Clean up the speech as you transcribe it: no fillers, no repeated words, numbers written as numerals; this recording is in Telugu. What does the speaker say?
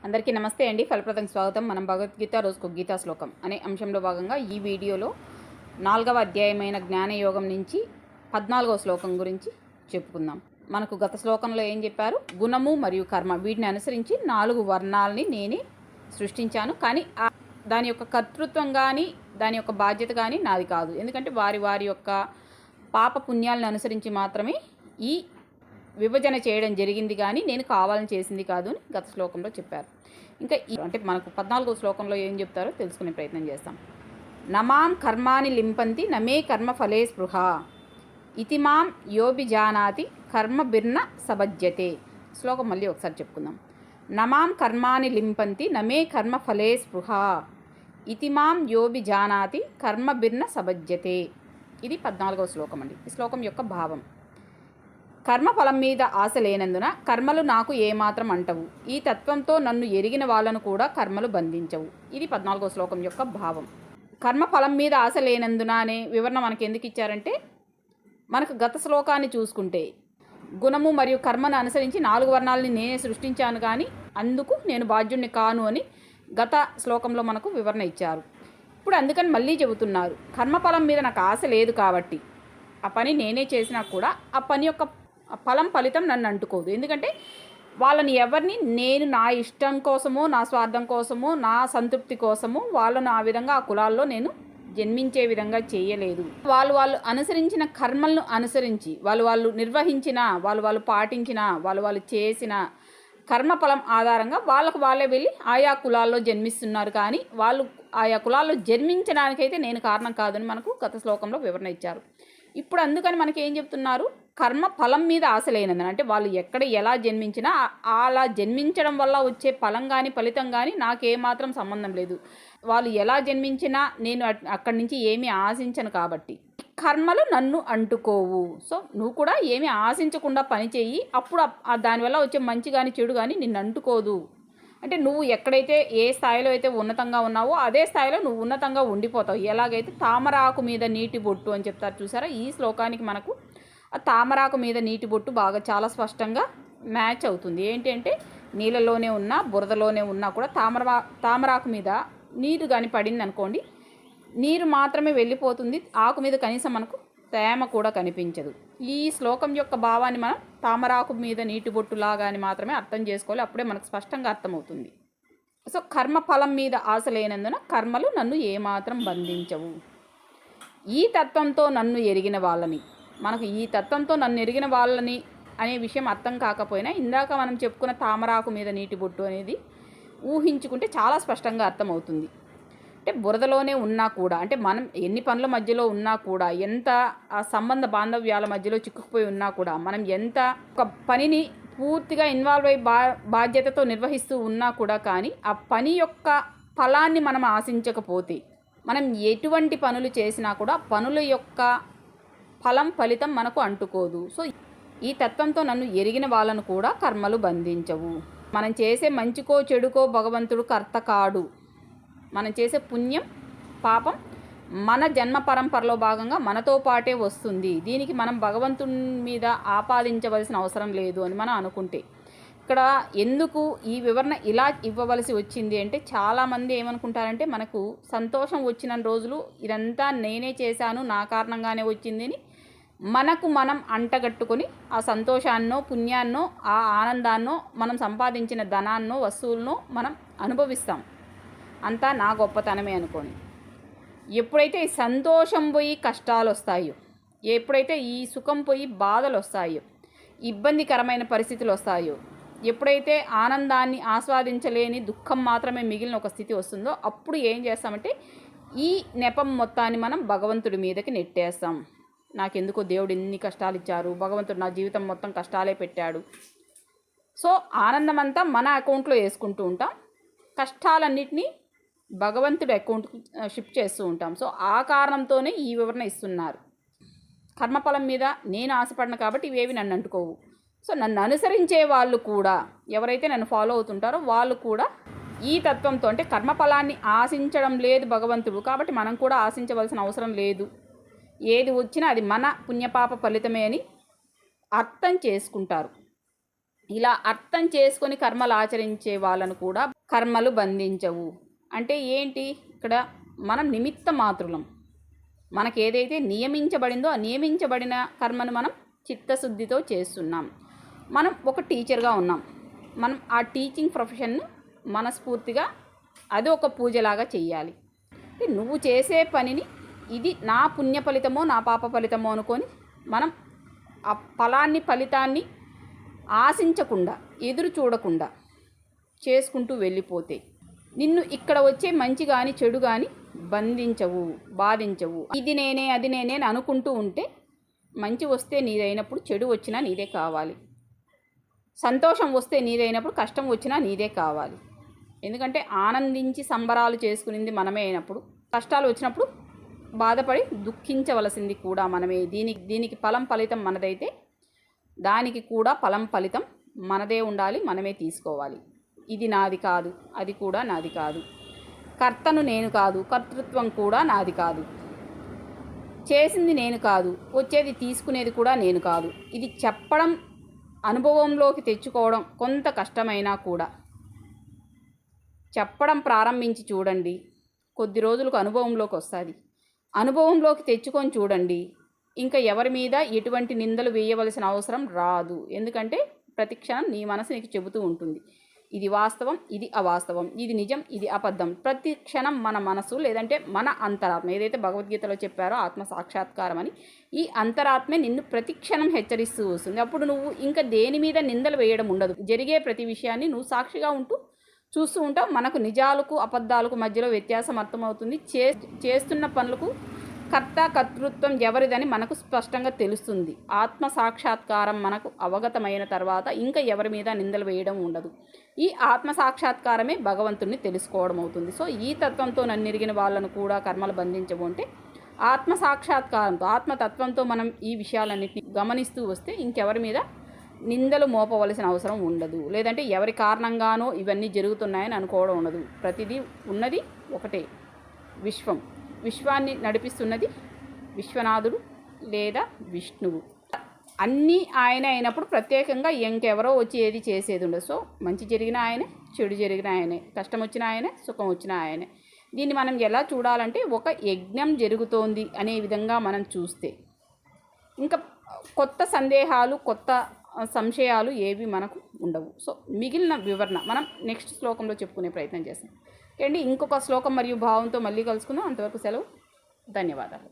అందరికీ నమస్తే అండి. ఫలప్రదం స్వాగతం. మనం భగవద్గీత రోజుకు గీతా శ్లోకం అనే అంశంలో భాగంగా ఈ వీడియోలో 4వ అధ్యాయమైన జ్ఞానయోగం నుంచి 14వ శ్లోకం గురించి చెప్పుకుందాం. మనకు గత శ్లోకంలో ఏం చెప్పారు? గుణము మరియు కర్మ వీటిని అనుసరించి 4 వర్ణాలని నేనే సృష్టించాను. కానీ దాని యొక్క కర్తృత్వం కానీ దాని యొక్క బాధ్యత కానీ నాది కాదు. ఎందుకంటే వారి యొక్క పాప పుణ్యాలను అనుసరించి మాత్రమే ఈ విభజన చేయడం జరిగింది, కానీ నేను కావాలని చేసింది కాదు అని గత శ్లోకంలో చెప్పారు. ఇంకా అంటే మనకు 14వ శ్లోకంలో ఏం చెప్తారో తెలుసుకునే ప్రయత్నం చేస్తాం. నమాం కర్మాని లింపంతి నమే కర్మ ఫలే స్పృహ ఇతి మాం యోభిజానాతి కర్మ బిర్న సభజ్యతే. శ్లోకం మళ్ళీ ఒకసారి చెప్పుకుందాం. నమాం కర్మాని లింపంతి నమే కర్మ ఫలే స్పృహ ఇతి మాం యోభిజానాతి కర్మ బిర్న సభజ్యతే. ఇది 14వ శ్లోకం అండి. ఈ శ్లోకం యొక్క భావం: కర్మఫలం మీద ఆశ లేనందున కర్మలు నాకు ఏమాత్రం అంటవు. ఈ తత్వంతో నన్ను ఎరిగిన వాళ్ళను కూడా కర్మలు బంధించవు. ఇది 14వ శ్లోకం యొక్క భావం. కర్మఫలం మీద ఆశ లేనందున అనే వివరణ మనకి ఎందుకు ఇచ్చారంటే, మనకు గత శ్లోకాన్ని చూసుకుంటే గుణము మరియు కర్మను అనుసరించి 4 వర్ణాలని నేనే సృష్టించాను, కానీ అందుకు నేను బాధ్యుణ్ణి కాను అని గత శ్లోకంలో మనకు వివరణ ఇచ్చారు. ఇప్పుడు అందుకని మళ్ళీ చెబుతున్నారు, కర్మఫలం మీద నాకు ఆశ లేదు కాబట్టి ఆ పని నేనే చేసినా కూడా ఆ పని యొక్క ఫలితం నన్ను అంటుకోదు. ఎందుకంటే వాళ్ళని ఎవరిని నేను నా ఇష్టం కోసమో నా స్వార్థం కోసమో నా సంతృప్తి కోసమో వాళ్ళను ఆ విధంగా ఆ కులాల్లో నేను జన్మించే విధంగా చేయలేదు. వాళ్ళు అనుసరించిన కర్మలను అనుసరించి వాళ్ళు నిర్వహించిన వాళ్ళు పాటించిన వాళ్ళు చేసిన కర్మఫలం ఆధారంగా వాళ్ళే వెళ్ళి ఆయా కులాల్లో జన్మిస్తున్నారు, కానీ వాళ్ళు ఆయా కులాల్లో జన్మించడానికైతే నేను కారణం కాదని మనకు గత శ్లోకంలో వివరణ ఇచ్చారు. ఇప్పుడు అందుకని మనకి ఏం చెప్తున్నారు? కర్మ ఫలం మీద ఆశ లేనందున, అంటే వాళ్ళు ఎక్కడ ఎలా జన్మించినా అలా జన్మించడం వల్ల వచ్చే ఫలం కానీ ఫలితం కానీ నాకేమాత్రం సంబంధం లేదు. వాళ్ళు ఎలా జన్మించినా నేను అక్కడి నుంచి ఏమీ ఆశించను కాబట్టి కర్మలు నన్ను అంటుకోవు. సో నువ్వు కూడా ఏమీ ఆశించకుండా పని చేయి, అప్పుడు దానివల్ల వచ్చే మంచి కానీ చెడు కానీ నిన్ను అంటుకోదు. అంటే నువ్వు ఎక్కడైతే ఏ స్థాయిలో అయితే ఉన్నతంగా ఉన్నావో అదే స్థాయిలో నువ్వు ఉన్నతంగా ఉండిపోతావు. ఎలాగైతే తామరాకు మీద నీటి బొట్టు అని చెప్తారు చూసారా, ఈ శ్లోకానికి మనకు ఆ తామరాకు మీద నీటి బొట్టు బాగా చాలా స్పష్టంగా మ్యాచ్ అవుతుంది. ఏంటి అంటే నీళ్ళలోనే ఉన్నా బురదలోనే ఉన్నా కూడా తామరాకు మీద నీరు కానీ పడింది అనుకోండి, నీరు మాత్రమే వెళ్ళిపోతుంది, ఆకు మీద కనీసం మనకు తేమ కూడా కనిపించదు. ఈ శ్లోకం యొక్క భావాన్ని మనం తామరాకు మీద నీటి బొట్టులాగా అని మాత్రమే అర్థం చేసుకోవాలి, అప్పుడే మనకు స్పష్టంగా అర్థమవుతుంది. సో కర్మఫలం మీద ఆశ లేనందున కర్మలు నన్ను ఏమాత్రం బంధించవు. ఈ తత్వంతో నన్ను ఎరిగిన వాళ్ళని, మనకు ఈ తత్వంతో నన్ను ఎరిగిన వాళ్ళని అనే విషయం అర్థం కాకపోయినా ఇందాక మనం చెప్పుకున్న తామరాకు మీద నీటి బొట్టు అనేది ఊహించుకుంటే చాలా స్పష్టంగా అర్థమవుతుంది. అంటే బురదలోనే ఉన్నా కూడా, అంటే మనం ఎన్ని పనుల మధ్యలో ఉన్నా కూడా, ఎంత ఆ సంబంధ బాంధవ్యాల మధ్యలో చిక్కుకుపోయి ఉన్నా కూడా, మనం ఎంత ఒక పనిని పూర్తిగా ఇన్వాల్వ్ అయ్యి బాధ్యతతో నిర్వహిస్తూ ఉన్నా కూడా, కానీ ఆ పని యొక్క ఫలాన్ని మనం ఆశించకపోతే మనం ఎటువంటి పనులు చేసినా కూడా పనుల యొక్క ఫలితం మనకు అంటుకోదు. సో ఈ తత్వంతో నన్ను ఎరిగిన వాళ్ళను కూడా కర్మలు బంధించవు. మనం చేసే మంచికో చెడుకో భగవంతుడు కర్త కాడు. మనం చేసే పుణ్యం పాపం మన జన్మ పరంపరలో భాగంగా మనతో పాటే వస్తుంది. దీనికి మనం భగవంతుని మీద ఆపాదించవలసిన అవసరం లేదు అని మనం అనుకుంటే, ఇక్కడ ఎందుకు ఈ వివరణ ఇలా ఇవ్వవలసి వచ్చింది అంటే, చాలామంది ఏమనుకుంటారంటే మనకు సంతోషం వచ్చిన రోజులు ఇదంతా నేనే చేశాను, నా కారణంగానే వచ్చింది అని మనకు మనం అంటగట్టుకొని ఆ సంతోషాన్నో పుణ్యాన్నో ఆ ఆనందాన్నో మనం సంపాదించిన ధనాన్నో వస్తువులనో మనం అనుభవిస్తాం. అంతా నా గొప్పతనమే అనుకోని, ఎప్పుడైతే ఈ సంతోషం పోయి కష్టాలు వస్తాయో, ఎప్పుడైతే ఈ సుఖం పోయి బాధలు వస్తాయో, ఇబ్బందికరమైన పరిస్థితులు వస్తాయో, ఎప్పుడైతే ఆనందాన్ని ఆస్వాదించలేని దుఃఖం మాత్రమే మిగిలిన ఒక స్థితి వస్తుందో, అప్పుడు ఏం చేస్తామంటే ఈ నెపం మొత్తాన్ని మనం భగవంతుడి మీదకి నెట్టేస్తాం. నాకెందుకో దేవుడు ఎన్ని కష్టాలు ఇచ్చారు, భగవంతుడు నా జీవితం మొత్తం కష్టాలే పెట్టాడు. సో ఆనందం అంతా మన అకౌంట్లో వేసుకుంటూ ఉంటాం, కష్టాలన్నిటినీ భగవంతుడి అకౌంట్కి షిఫ్ట్ చేస్తూ ఉంటాం. సో ఆ కారణంతోనే ఈ వివరణ ఇస్తున్నారు. కర్మఫలం మీద నేను ఆశపడిన కాబట్టి ఇవేవి నన్ను అంటుకోవు. సో నన్ను అనుసరించే వాళ్ళు కూడా, ఎవరైతే నన్ను ఫాలో అవుతుంటారో వాళ్ళు కూడా ఈ తత్వంతో, అంటే కర్మఫలాన్ని ఆశించడం లేదు భగవంతుడు కాబట్టి మనం కూడా ఆశించవలసిన అవసరం లేదు, ఏది వచ్చినా అది మన పుణ్యపాప ఫలితమే అని అర్థం చేసుకుంటారు. ఇలా అర్థం చేసుకొని కర్మలు ఆచరించే వాళ్ళను కూడా కర్మలు బంధించవు. అంటే ఏంటి, ఇక్కడ మనం నిమిత్త మాత్రులం. మనకు ఏదైతే నియమించబడిందో ఆ నియమించబడిన కర్మను మనం చిత్తశుద్ధితో చేస్తున్నాం. మనం ఒక టీచర్గా ఉన్నాం, మనం ఆ టీచింగ్ ప్రొఫెషన్ను మనస్ఫూర్తిగా అది ఒక పూజలాగా చెయ్యాలి. నువ్వు చేసే పనిని ఇది నా పుణ్య ఫలితమో నా పాప ఫలితమో అనుకొని మనం ఆ ఫలితాన్ని ఆశించకుండా ఎదురు చూడకుండా చేసుకుంటూ వెళ్ళిపోతే నిన్ను ఇక్కడ వచ్చే మంచి కానీ చెడు కానీ బంధించవు, బాధించవు. ఇది నేనే అది నేనే అని అనుకుంటూ ఉంటే మంచి వస్తే నీదైనప్పుడు చెడు వచ్చినా నీదే కావాలి, సంతోషం వస్తే నీదైనప్పుడు కష్టం వచ్చినా నీదే కావాలి. ఎందుకంటే ఆనందించి సంబరాలు చేసుకునింది మనమే అయినప్పుడు కష్టాలు వచ్చినప్పుడు బాధపడి దుఃఖించవలసింది కూడా మనమే. దీనికి ఫలితం మనదైతే దానికి కూడా ఫలితం మనదే ఉండాలి, మనమే తీసుకోవాలి. ఇది నాది కాదు, అది కూడా నాది కాదు, కర్తను నేను కాదు, కర్తృత్వం కూడా నాది కాదు, చేసింది నేను కాదు, వచ్చేది తీసుకునేది కూడా నేను కాదు. ఇది చెప్పడం, అనుభవంలోకి తెచ్చుకోవడం కొంత కష్టమైనా కూడా చెప్పడం ప్రారంభించి చూడండి, కొద్ది రోజులకు అనుభవంలోకి వస్తుంది. అనుభవంలోకి తెచ్చుకొని చూడండి, ఇంకా ఎవరి మీద ఎటువంటి నిందలు వేయవలసిన అవసరం రాదు. ఎందుకంటే ప్రతిక్షణం నీ మనసు నీకు చెబుతూ ఉంటుంది, ఇది వాస్తవం, ఇది అవాస్తవం, ఇది నిజం, ఇది అబద్ధం. ప్రతి క్షణం మన మనసు లేదంటే మన అంతరాత్మ ఏదైతే భగవద్గీతలో చెప్పారో ఆత్మ సాక్షాత్కారం అని, ఈ అంతరాత్మే నిన్ను ప్రతి క్షణం హెచ్చరిస్తూ వస్తుంది. అప్పుడు నువ్వు ఇంకా దేని మీద నిందలు వేయడం ఉండదు. జరిగే ప్రతి విషయాన్ని నువ్వు సాక్షిగా ఉంటూ చూస్తూ ఉంటావు. మనకు నిజాలకు అబద్ధాలకు మధ్యలో వ్యత్యాసం అర్థమవుతుంది. చేస్తున్న పనులకు కర్త కర్తృత్వం ఎవరిదని మనకు స్పష్టంగా తెలుస్తుంది. ఆత్మ సాక్షాత్కారం మనకు అవగతమైన తర్వాత ఇంకా ఎవరి మీద నిందలు వేయడం ఉండదు. ఈ ఆత్మ సాక్షాత్కారమే భగవంతుణ్ణి తెలుసుకోవడం అవుతుంది. సో ఈ తత్వంతో నన్నెరిగిన వాళ్ళను కూడా కర్మలు బంధించవు అంటే ఆత్మ సాక్షాత్కారంతో ఆత్మతత్వంతో మనం ఈ విషయాలన్నింటినీ గమనిస్తూ వస్తే ఇంకెవరి మీద నిందలు మోపవలసిన అవసరం ఉండదు. లేదంటే ఎవరి కారణంగానో ఇవన్నీ జరుగుతున్నాయని అనుకోవడం ఉండదు. ప్రతిదీ ఉన్నది ఒకటే, విశ్వాన్ని నడిపిస్తున్నది విశ్వనాథుడు లేదా విష్ణువు. అన్నీ ఆయన అయినప్పుడు ప్రత్యేకంగా ఇంకెవరో వచ్చి ఏది చేసేది ఉండదు. సో మంచి జరిగిన ఆయనే, చెడు జరిగిన ఆయనే, కష్టం వచ్చిన ఆయనే, సుఖం వచ్చిన ఆయనే. దీన్ని మనం ఎలా చూడాలంటే ఒక యజ్ఞం జరుగుతోంది అనే విధంగా మనం చూస్తే ఇంకా కొత్త సందేహాలు, కొత్త సంశయాలు ఏవి మనకు ఉండవు. సో మిగిలిన వివరణ మనం నెక్స్ట్ శ్లోకంలో చెప్పుకునే ప్రయత్నం చేస్తాం. ఇంకొక శ్లోకం మరియు భావంతో మళ్ళీ కలుసుకుందాం. అంతవరకు సెలవు. ధన్యవాదాలు.